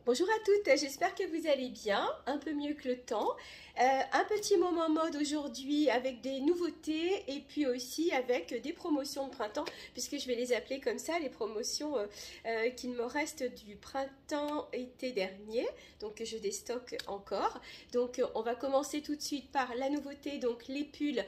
Bonjour à toutes, j'espère que vous allez bien, un peu mieux que le temps. Un petit moment mode aujourd'hui avec des nouveautés et puis aussi avec des promotions de printemps, puisque je vais les appeler comme ça, les promotions qu'il me reste du printemps-été dernier, donc que je déstocke encore. Donc on va commencer tout de suite par la nouveauté, donc les pulls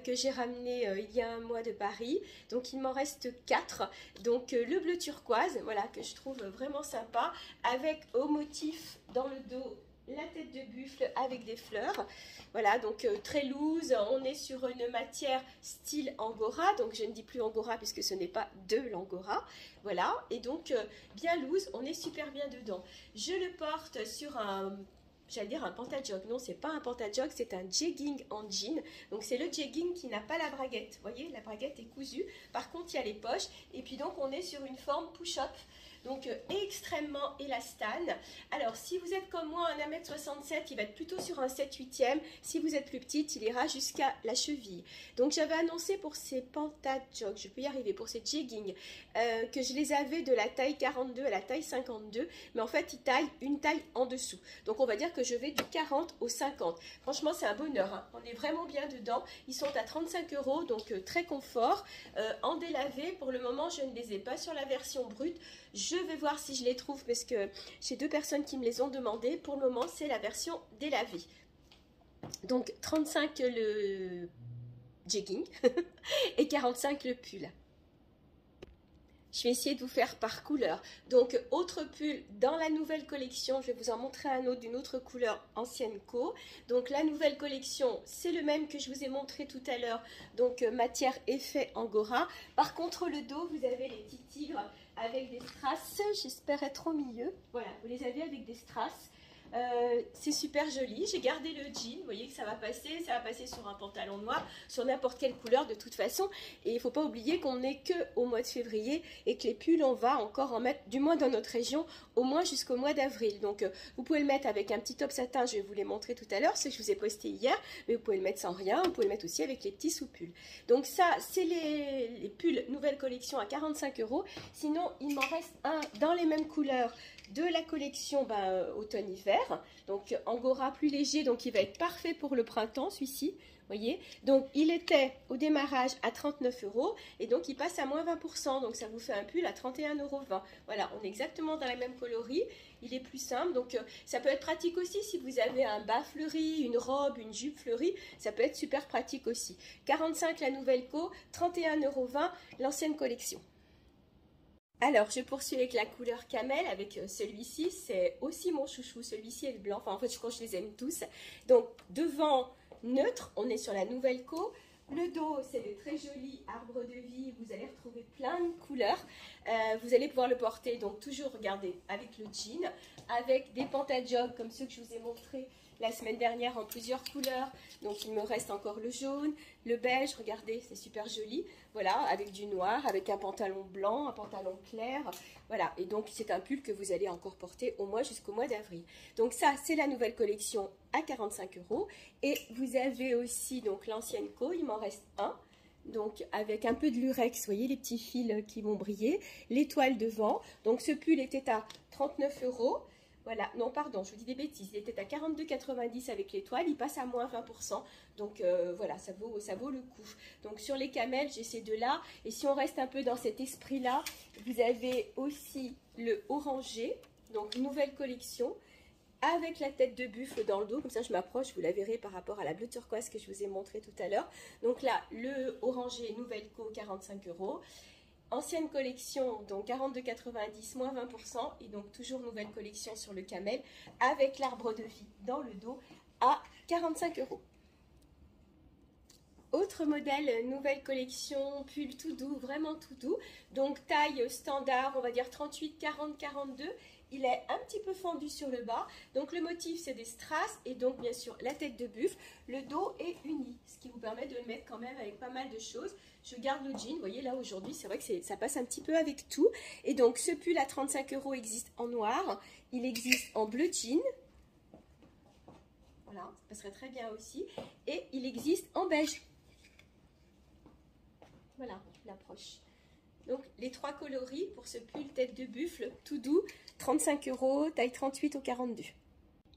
que j'ai ramenés il y a un mois de Paris. Donc il m'en reste 4, donc le bleu turquoise, voilà, que je trouve vraiment sympa, avec au motif dans le dos la tête de buffle avec des fleurs. Voilà, donc très loose, on est sur une matière style angora, donc je ne dis plus angora puisque ce n'est pas de l'angora. Voilà, et donc bien loose, on est super bien dedans. Je le porte sur un... J'allais dire un pantajog, non c'est pas un pantajog, c'est un jegging en jean. Donc c'est le jegging qui n'a pas la braguette, vous voyez la braguette est cousue, par contre il y a les poches, et puis donc on est sur une forme push-up. Donc extrêmement élastane. Alors si vous êtes comme moi un 1m67, il va être plutôt sur un 7/8e. Si vous êtes plus petite, il ira jusqu'à la cheville. Donc j'avais annoncé pour ces pantajogs, je peux y arriver, pour ces jeggings, que je les avais de la taille 42 à la taille 52. Mais en fait, ils taillent une taille en dessous. Donc on va dire que je vais du 40 au 50. Franchement, c'est un bonheur, hein. On est vraiment bien dedans. Ils sont à 35 €, donc très confort. En délavé, pour le moment, je ne les ai pas sur la version brute. Je vais voir si je les trouve parce que j'ai 2 personnes qui me les ont demandé. Pour le moment, c'est la version délavée. Donc 35 le jegging et 45 le pull. Je vais essayer de vous faire par couleur. Donc, autre pull dans la nouvelle collection. Je vais vous en montrer un autre d'une autre couleur ancienne co. Donc, la nouvelle collection, c'est le même que je vous ai montré tout à l'heure. Donc, matière effet angora. Par contre, le dos, vous avez les petits tigres avec des strass. J'espère être au milieu. Voilà, vous les avez avec des strass. C'est super joli, j'ai gardé le jean, vous voyez que ça va passer sur un pantalon noir, sur n'importe quelle couleur de toute façon, et il ne faut pas oublier qu'on n'est que au mois de février et que les pulls on va encore en mettre, du moins dans notre région, au moins jusqu'au mois d'avril. Donc vous pouvez le mettre avec un petit top satin, je vais vous les montrer tout à l'heure, ce que je vous ai posté hier, mais vous pouvez le mettre sans rien, vous pouvez le mettre aussi avec les petits sous-pulls. Donc ça c'est les pulls nouvelle collection à 45 €, sinon il m'en reste un dans les mêmes couleurs de la collection automne-hiver, donc angora plus léger, donc il va être parfait pour le printemps celui-ci, voyez. Donc il était au démarrage à 39 € et donc il passe à moins 20%, donc ça vous fait un pull à 31,20 €. Voilà, on est exactement dans la même coloris, il est plus simple, donc ça peut être pratique aussi si vous avez un bas fleuri, une robe, une jupe fleurie, ça peut être super pratique aussi. 45 la nouvelle co, 31,20 € l'ancienne collection. Alors, je poursuis avec la couleur camel, avec celui-ci, c'est aussi mon chouchou, celui-ci est le blanc, enfin en fait je crois que je les aime tous. Donc, devant neutre, on est sur la nouvelle co. Le dos, c'est de très jolis arbres de vie, vous allez retrouver plein de couleurs. Vous allez pouvoir le porter, donc toujours, regardez, avec le jean, avec des pantajogs comme ceux que je vous ai montrés la semaine dernière en plusieurs couleurs. Donc il me reste encore le jaune, le beige, regardez, c'est super joli. Voilà, avec du noir, avec un pantalon blanc, un pantalon clair. Voilà, et donc c'est un pull que vous allez encore porter au moins jusqu'au mois d'avril. Donc ça, c'est la nouvelle collection à 45 €. Et vous avez aussi donc l'ancienne co, il m'en reste un. Donc avec un peu de lurex, vous voyez les petits fils qui vont briller, l'étoile devant. Donc ce pull était à 39 €. Voilà, non pardon, je vous dis des bêtises, il était à 42,90 € avec l'étoile, il passe à moins 20%, donc voilà, ça vaut le coup. Donc sur les camels, j'ai ces deux-là, et si on reste un peu dans cet esprit-là, vous avez aussi le orangé, donc nouvelle collection, avec la tête de buffle dans le dos, comme ça je m'approche, vous la verrez par rapport à la bleu turquoise que je vous ai montré tout à l'heure. Donc là, le orangé nouvelle co, 45 €. Ancienne collection, donc 42,90 moins 20%, et donc toujours nouvelle collection sur le camel avec l'arbre de vie dans le dos à 45 €. Autre modèle, nouvelle collection, pull tout doux, vraiment tout doux. Donc taille standard, on va dire 38, 40, 42. Il est un petit peu fendu sur le bas. Donc le motif c'est des strass et donc bien sûr la tête de buffle. Le dos est uni, ce qui vous permet de le mettre quand même avec pas mal de choses. Je garde le jean, vous voyez là aujourd'hui c'est vrai que ça passe un petit peu avec tout. Et donc ce pull à 35 € existe en noir, il existe en bleu jean. Voilà, ça passerait très bien aussi. Et il existe en beige. Voilà, je l'approche. Donc les 3 coloris pour ce pull tête de buffle tout doux, 35 €, taille 38 au 42.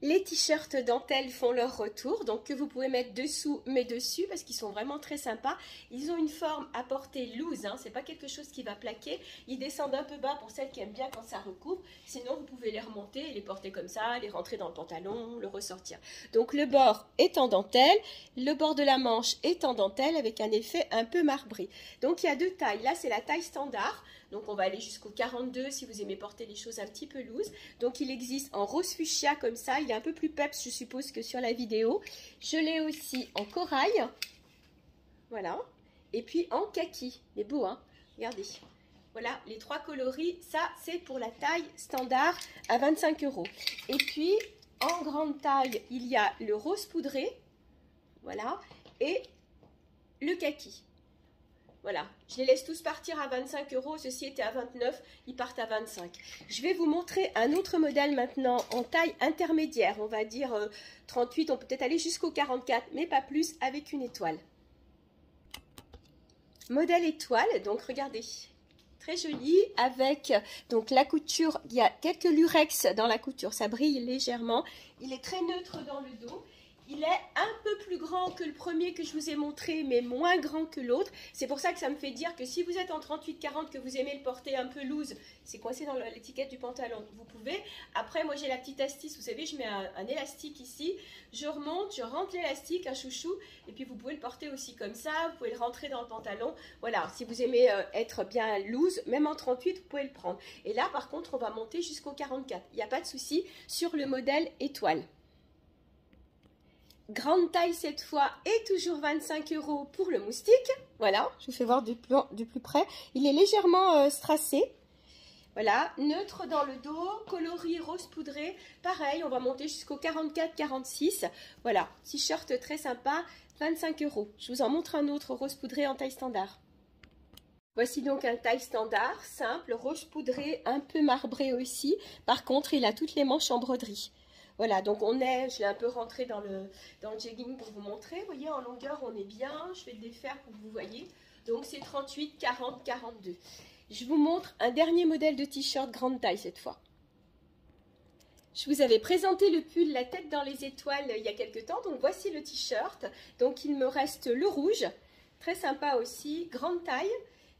Les t-shirts dentelle font leur retour, donc que vous pouvez mettre dessous mais dessus parce qu'ils sont vraiment très sympas. Ils ont une forme à portée loose, hein, c'est pas quelque chose qui va plaquer. Ils descendent un peu bas pour celles qui aiment bien quand ça recouvre. Sinon vous pouvez les remonter et les porter comme ça, les rentrer dans le pantalon, le ressortir. Donc le bord est en dentelle, le bord de la manche est en dentelle avec un effet un peu marbré. Donc il y a 2 tailles, là c'est la taille standard. Donc on va aller jusqu'au 42 si vous aimez porter les choses un petit peu loose. Donc il existe en rose fuchsia comme ça, il est un peu plus peps je suppose que sur la vidéo. Je l'ai aussi en corail, voilà, et puis en kaki, il est beau hein, regardez. Voilà les 3 coloris, ça c'est pour la taille standard à 25 €. Et puis en grande taille il y a le rose poudré, voilà, et le kaki. Voilà, je les laisse tous partir à 25 €, ceci était à 29, ils partent à 25. Je vais vous montrer un autre modèle maintenant en taille intermédiaire, on va dire 38, on peut peut-être aller jusqu'au 44, mais pas plus, avec une étoile. Modèle étoile, donc regardez, très joli, avec donc la couture, il y a quelques lurex dans la couture, ça brille légèrement, il est très neutre dans le dos. Il est un peu plus grand que le premier que je vous ai montré, mais moins grand que l'autre. C'est pour ça que ça me fait dire que si vous êtes en 38-40, que vous aimez le porter un peu loose, c'est coincé dans l'étiquette du pantalon, vous pouvez. Après, moi j'ai la petite astuce, vous savez, je mets un élastique ici, je remonte, je rentre l'élastique, un chouchou, et puis vous pouvez le porter aussi comme ça, vous pouvez le rentrer dans le pantalon. Voilà, si vous aimez être bien loose, même en 38, vous pouvez le prendre. Et là, par contre, on va monter jusqu'au 44. Il n'y a pas de souci sur le modèle étoile. Grande taille cette fois et toujours 25 € pour le moustique. Voilà, je vous fais voir du plus près. Il est légèrement strassé. Voilà, neutre dans le dos, coloris rose poudré. Pareil, on va monter jusqu'au 44-46. Voilà, t-shirt très sympa, 25 €. Je vous en montre un autre rose poudré en taille standard. Voici donc un taille standard, simple, rose poudré, un peu marbré aussi. Par contre, il a toutes les manches en broderie. Voilà, donc je l'ai un peu rentré dans le jegging pour vous montrer. Vous voyez, en longueur, on est bien. Je vais le défaire pour que vous voyez. Donc, c'est 38, 40, 42. Je vous montre un dernier modèle de t-shirt grande taille cette fois. Je vous avais présenté le pull La tête dans les étoiles il y a quelques temps. Donc, voici le t-shirt. Donc, il me reste le rouge. Très sympa aussi. Grande taille.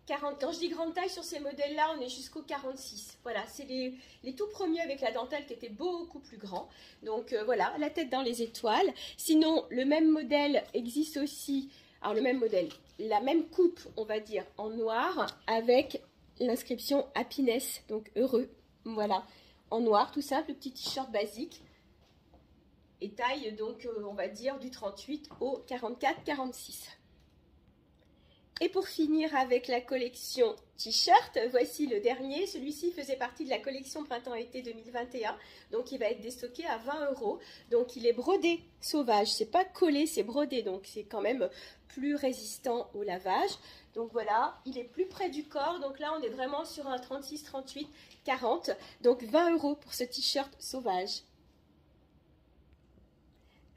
40. Quand je dis grande taille sur ces modèles-là, on est jusqu'au 46. Voilà, c'est les tout premiers avec la dentelle qui étaient beaucoup plus grands. Donc voilà, la tête dans les étoiles. Sinon, le même modèle existe aussi. Alors le même modèle, la même coupe, on va dire, en noir avec l'inscription Happiness, donc heureux. Voilà, en noir, tout simple, petit t-shirt basique. Et taille, donc, on va dire, du 38 au 44-46. Et pour finir avec la collection t-shirt, voici le dernier. Celui-ci faisait partie de la collection printemps-été 2021. Donc il va être déstocké à 20 €. Donc il est brodé sauvage. C'est pas collé, c'est brodé. Donc c'est quand même plus résistant au lavage. Donc voilà, il est plus près du corps. Donc là on est vraiment sur un 36, 38, 40. Donc 20 € pour ce t-shirt sauvage.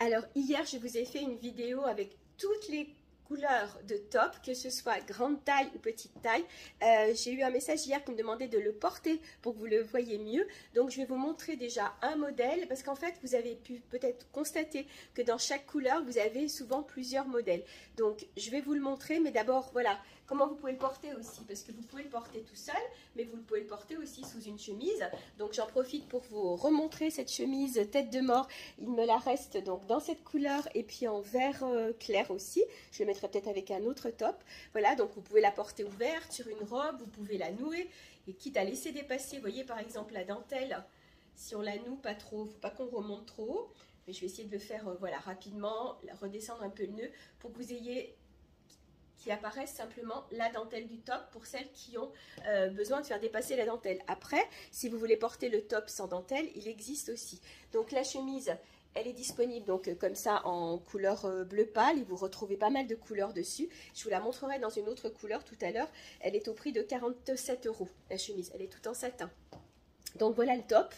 Alors hier je vous ai fait une vidéo avec toutes les couleurs de top, que ce soit grande taille ou petite taille. J'ai eu un message hier qui me demandait de le porter pour que vous le voyez mieux. Donc je vais vous montrer déjà un modèle parce qu'en fait vous avez pu peut-être constater que dans chaque couleur vous avez souvent plusieurs modèles. Donc je vais vous le montrer, mais d'abord voilà comment vous pouvez le porter aussi, parce que vous pouvez le porter tout seul, mais vous pouvez le porter aussi sous une chemise. Donc j'en profite pour vous remontrer cette chemise tête de mort. Il me la reste donc dans cette couleur et puis en vert clair aussi. Je le mettrai peut-être avec un autre top. Voilà, donc vous pouvez la porter ouverte sur une robe, vous pouvez la nouer et quitte à laisser dépasser, vous voyez par exemple la dentelle, si on la noue pas trop, il ne faut pas qu'on remonte trop haut. Mais je vais essayer de le faire voilà, rapidement, redescendre un peu le nœud pour que vous ayez qui apparaissent simplement la dentelle du top pour celles qui ont besoin de faire dépasser la dentelle. Après, si vous voulez porter le top sans dentelle, il existe aussi. Donc la chemise, elle est disponible donc comme ça en couleur bleu pâle et vous retrouvez pas mal de couleurs dessus. Je vous la montrerai dans une autre couleur tout à l'heure. Elle est au prix de 47 € la chemise, elle est toute en satin. Donc voilà le top.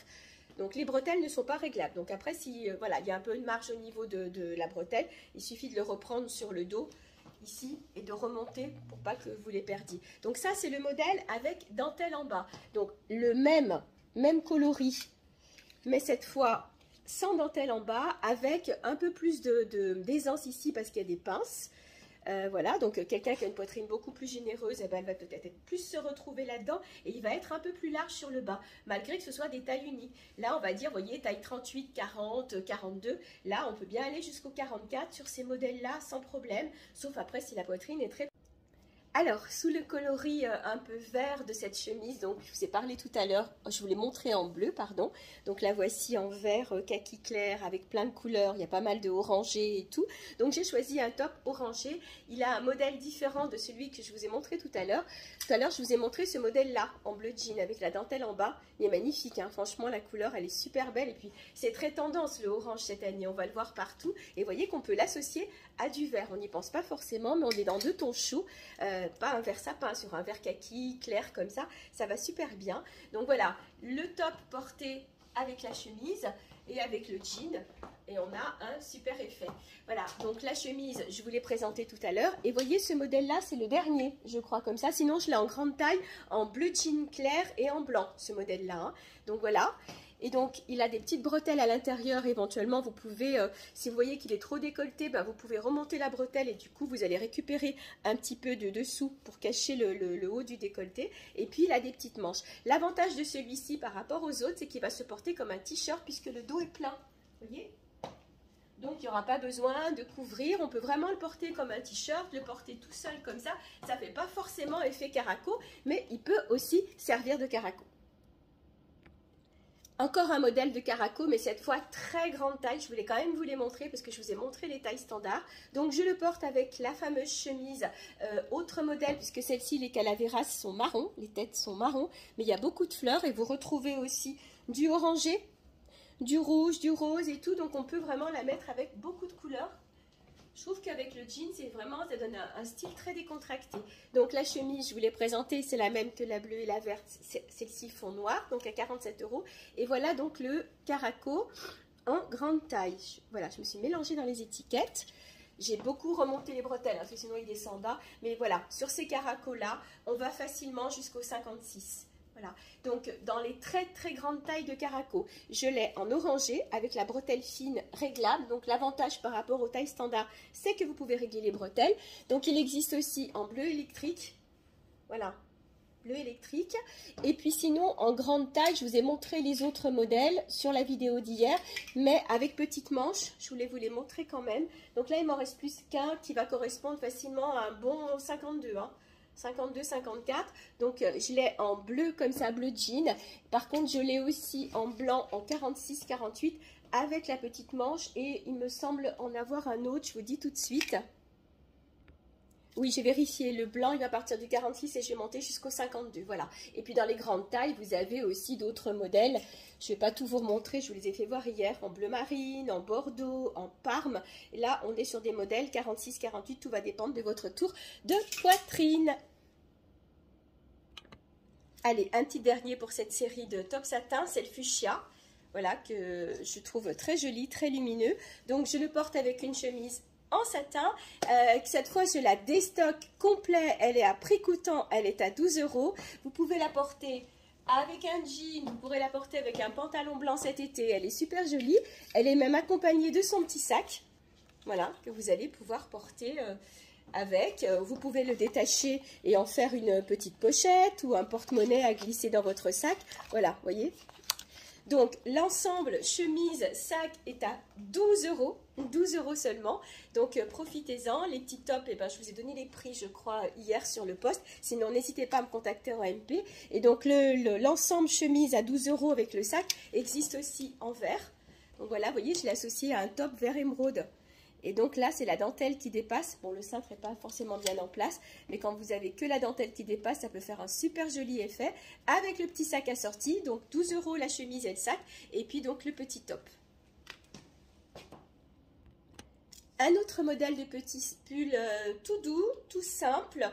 Donc les bretelles ne sont pas réglables. Donc après, si voilà, il y a un peu de marge au niveau de la bretelle, il suffit de le reprendre sur le dos ici et de remonter pour pas que vous les perdiez. Donc ça, c'est le modèle avec dentelle en bas. Donc le même coloris, mais cette fois sans dentelle en bas, avec un peu plus d'aisance ici parce qu'il y a des pinces. Voilà, donc quelqu'un qui a une poitrine beaucoup plus généreuse, eh ben, elle va peut-être plus se retrouver là-dedans et il va être un peu plus large sur le bas, malgré que ce soit des tailles unies. Là, on va dire, vous voyez, taille 38, 40, 42. Là, on peut bien aller jusqu'au 44 sur ces modèles-là sans problème, sauf après si la poitrine est très... Alors, sous le coloris un peu vert de cette chemise, donc je vous ai parlé tout à l'heure, je vous l'ai montré en bleu, pardon. Donc la voici en vert kaki clair avec plein de couleurs, il y a pas mal de orangé et tout. Donc j'ai choisi un top orangé, il a un modèle différent de celui que je vous ai montré tout à l'heure. Tout à l'heure, je vous ai montré ce modèle-là, en bleu jean, avec la dentelle en bas. Il est magnifique, hein. Franchement, la couleur, elle est super belle. Et puis, c'est très tendance, le orange, cette année. On va le voir partout. Et vous voyez qu'on peut l'associer à du vert. On n'y pense pas forcément, mais on est dans deux tons chauds. Pas un vert sapin, sur un vert kaki clair comme ça. Ça va super bien. Donc voilà, le top porté avec la chemise et avec le jean. Et on a un super effet. Voilà, donc la chemise, je vous l'ai présentée tout à l'heure. Et voyez, ce modèle-là, c'est le dernier, je crois, comme ça. Sinon, je l'ai en grande taille, en bleu jean clair et en blanc, ce modèle-là. Hein. Donc voilà. Et donc, il a des petites bretelles à l'intérieur. Éventuellement, vous pouvez, si vous voyez qu'il est trop décolleté, ben, vous pouvez remonter la bretelle et du coup, vous allez récupérer un petit peu de dessous pour cacher le haut du décolleté. Et puis, il a des petites manches. L'avantage de celui-ci par rapport aux autres, c'est qu'il va se porter comme un t-shirt puisque le dos est plein. Vous voyez ? Donc, il n'y aura pas besoin de couvrir. On peut vraiment le porter comme un t-shirt, le porter tout seul comme ça. Ça ne fait pas forcément effet caraco, mais il peut aussi servir de caraco. Encore un modèle de caraco, mais cette fois très grande taille. Je voulais quand même vous les montrer parce que je vous ai montré les tailles standards. Donc, je le porte avec la fameuse chemise. Autre modèle, puisque celle-ci, les calaveras sont marrons. Les têtes sont marrons, mais il y a beaucoup de fleurs. Et vous retrouvez aussi du orangé, du rouge, du rose et tout, donc on peut vraiment la mettre avec beaucoup de couleurs. Je trouve qu'avec le jean, c'est vraiment, ça donne un style très décontracté. Donc la chemise, je vous l'ai présentée, c'est la même que la bleue et la verte, celle-ci fond noir, donc à 47 €. Et voilà donc le caraco en grande taille. Voilà, je me suis mélangée dans les étiquettes. J'ai beaucoup remonté les bretelles, hein, parce que sinon il descend bas. Mais voilà, sur ces caracos-là, on va facilement jusqu'au 56. Voilà, donc dans les très très grandes tailles de caraco, je l'ai en orangé avec la bretelle fine réglable. Donc l'avantage par rapport aux tailles standards, c'est que vous pouvez régler les bretelles. Donc il existe aussi en bleu électrique, voilà, bleu électrique. Et puis sinon en grande taille, je vous ai montré les autres modèles sur la vidéo d'hier, mais avec petites manches, je voulais vous les montrer quand même. Donc là il m'en reste plus qu'un qui va correspondre facilement à un bon 52, hein. 52, 54, donc je l'ai en bleu comme ça, bleu jean. Par contre, je l'ai aussi en blanc en 46, 48 avec la petite manche et il me semble en avoir un autre, je vous dis tout de suite. Oui, j'ai vérifié, le blanc, il va partir du 46 et je vais monter jusqu'au 52, voilà. Et puis dans les grandes tailles, vous avez aussi d'autres modèles. Je ne vais pas tout vous remontrer, je vous les ai fait voir hier, en bleu marine, en bordeaux, en parme. Et là, on est sur des modèles 46, 48, tout va dépendre de votre tour de poitrine. Allez, un petit dernier pour cette série de top satin, c'est le fuchsia. Voilà, que je trouve très joli, très lumineux. Donc, je le porte avec une chemise en satin. Cette fois, je la déstocke complet. Elle est à prix coûtant, elle est à 12 €. Vous pouvez la porter avec un jean, vous pourrez la porter avec un pantalon blanc cet été. Elle est super jolie. Elle est même accompagnée de son petit sac. Voilà, que vous allez pouvoir porter avec. Vous pouvez le détacher et en faire une petite pochette ou un porte-monnaie à glisser dans votre sac. Voilà, vous voyez. Donc, l'ensemble chemise, sac est à 12 €. 12 € seulement. Donc, profitez-en. Les petits tops, eh ben, je vous ai donné les prix, je crois, hier sur le post. Sinon, n'hésitez pas à me contacter en MP. Et donc, l'ensemble chemise à 12 € avec le sac existe aussi en vert. Donc, voilà, vous voyez, je l'ai associé à un top vert émeraude. Et donc là, c'est la dentelle qui dépasse. Bon, le cintre n'est pas forcément bien en place, mais quand vous avez que la dentelle qui dépasse, ça peut faire un super joli effet. Avec le petit sac assorti, donc 12 € la chemise et le sac, et puis donc le petit top. Un autre modèle de petit pull tout doux, tout simple,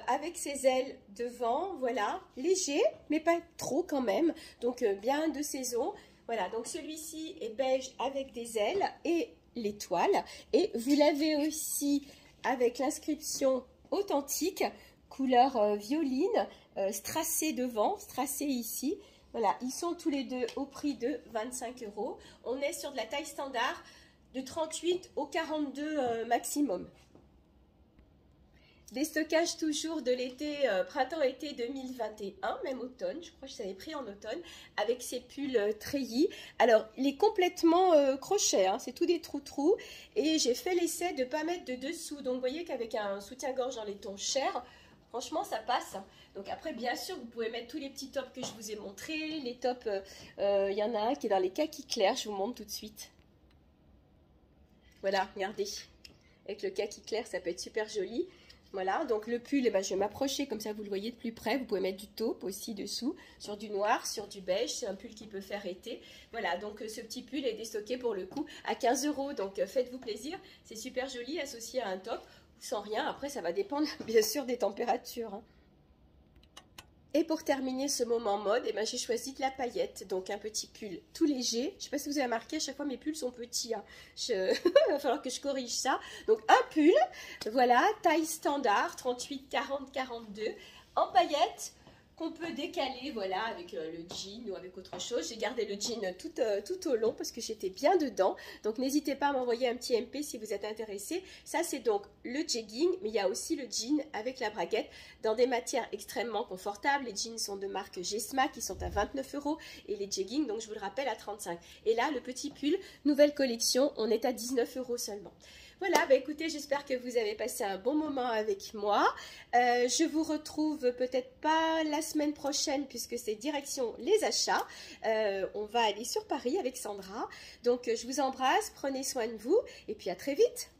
avec ses ailes devant, voilà, léger, mais pas trop quand même, donc bien de saison. Voilà, donc celui-ci est beige avec des ailes et l'étoile, et vous l'avez aussi avec l'inscription authentique, couleur violine, strassé devant, strassé ici. Voilà, ils sont tous les deux au prix de 25 €. On est sur de la taille standard de 38 au 42 maximum. Des stockages toujours de l'été, printemps-été 2021, même automne, je crois que je l'avais pris en automne, avec ces pulls treillis. Alors, il est complètement crochet, hein, c'est tout des trous-trous, et j'ai fait l'essai de ne pas mettre de dessous. Donc, vous voyez qu'avec un soutien-gorge en laiton cher, franchement, ça passe. Donc après, bien sûr, vous pouvez mettre tous les petits tops que je vous ai montrés. Les tops, il y en a un qui est dans les kaki clairs, je vous montre tout de suite. Voilà, regardez. Avec le kaki clair, ça peut être super joli. Voilà, donc le pull, eh ben, je vais m'approcher comme ça vous le voyez de plus près. Vous pouvez mettre du taupe aussi dessous, sur du noir, sur du beige. C'est un pull qui peut faire été. Voilà, donc ce petit pull est déstocké pour le coup à 15 €. Donc faites-vous plaisir, c'est super joli associé à un top ou sans rien. Après, ça va dépendre bien sûr des températures, hein. Et pour terminer ce moment mode, eh ben, j'ai choisi de la paillette, donc un petit pull tout léger. Je ne sais pas si vous avez remarqué, à chaque fois mes pulls sont petits, hein. Il va falloir que je corrige ça. Donc un pull, voilà, taille standard, 38, 40, 42, en paillettes, qu'on peut décaler, voilà, avec le jean ou avec autre chose. J'ai gardé le jean tout au long parce que j'étais bien dedans. Donc n'hésitez pas à m'envoyer un petit MP si vous êtes intéressé. Ça c'est donc le jegging, mais il y a aussi le jean avec la braguette dans des matières extrêmement confortables. Les jeans sont de marque Gesma qui sont à 29 € et les jeggings, donc je vous le rappelle, à 35. Et là, le petit pull, nouvelle collection, on est à 19 € seulement. Voilà, bah écoutez, j'espère que vous avez passé un bon moment avec moi. Je vous retrouve peut-être pas la semaine prochaine puisque c'est direction les achats. On va aller sur Paris avec Sandra. Donc, je vous embrasse, prenez soin de vous et puis à très vite.